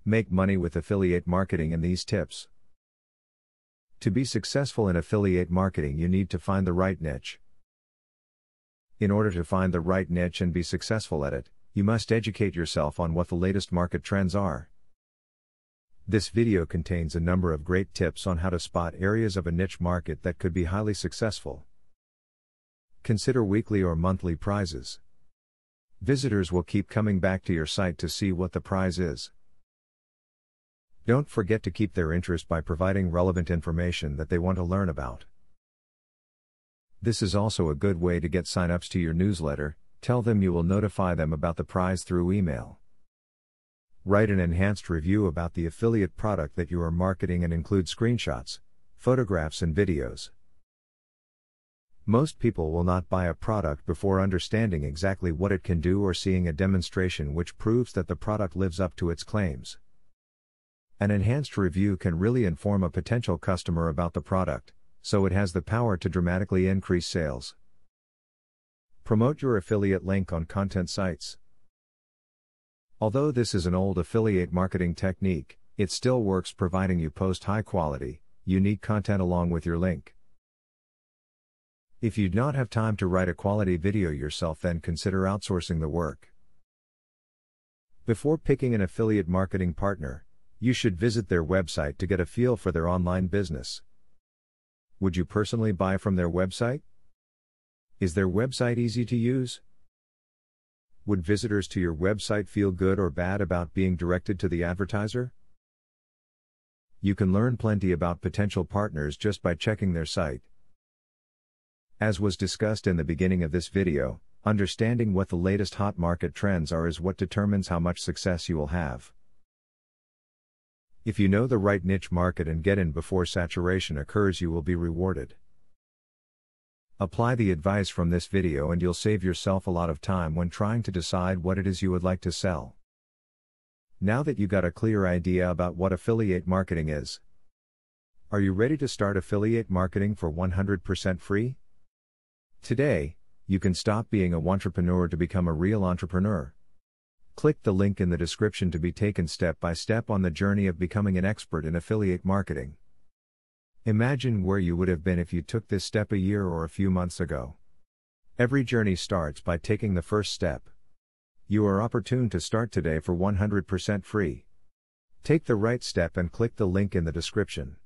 Make money with affiliate marketing and these tips. To be successful in affiliate marketing, you need to find the right niche. In order to find the right niche and be successful at it, you must educate yourself on what the latest market trends are. This video contains a number of great tips on how to spot areas of a niche market that could be highly successful. Consider weekly or monthly prizes. Visitors will keep coming back to your site to see what the prize is. Don't forget to keep their interest by providing relevant information that they want to learn about. This is also a good way to get sign-ups to your newsletter. Tell them you will notify them about the prize through email. Write an enhanced review about the affiliate product that you are marketing and include screenshots, photographs and videos. Most people will not buy a product before understanding exactly what it can do or seeing a demonstration which proves that the product lives up to its claims. An enhanced review can really inform a potential customer about the product, so it has the power to dramatically increase sales. Promote your affiliate link on content sites. Although this is an old affiliate marketing technique, it still works providing you post high quality, unique content along with your link. If you do not have time to write a quality video yourself, then consider outsourcing the work. Before picking an affiliate marketing partner, you should visit their website to get a feel for their online business. Would you personally buy from their website? Is their website easy to use? Would visitors to your website feel good or bad about being directed to the advertiser? You can learn plenty about potential partners just by checking their site. As was discussed in the beginning of this video, understanding what the latest hot market trends are is what determines how much success you will have. If you know the right niche market and get in before saturation occurs, you will be rewarded. Apply the advice from this video and you'll save yourself a lot of time when trying to decide what it is you would like to sell. Now that you got a clear idea about what affiliate marketing is, are you ready to start affiliate marketing for 100% free? Today, you can stop being a wantrepreneur to become a real entrepreneur. Click the link in the description to be taken step by step on the journey of becoming an expert in affiliate marketing. Imagine where you would have been if you took this step a year or a few months ago. Every journey starts by taking the first step. You are opportune to start today for 100% free. Take the right step and click the link in the description.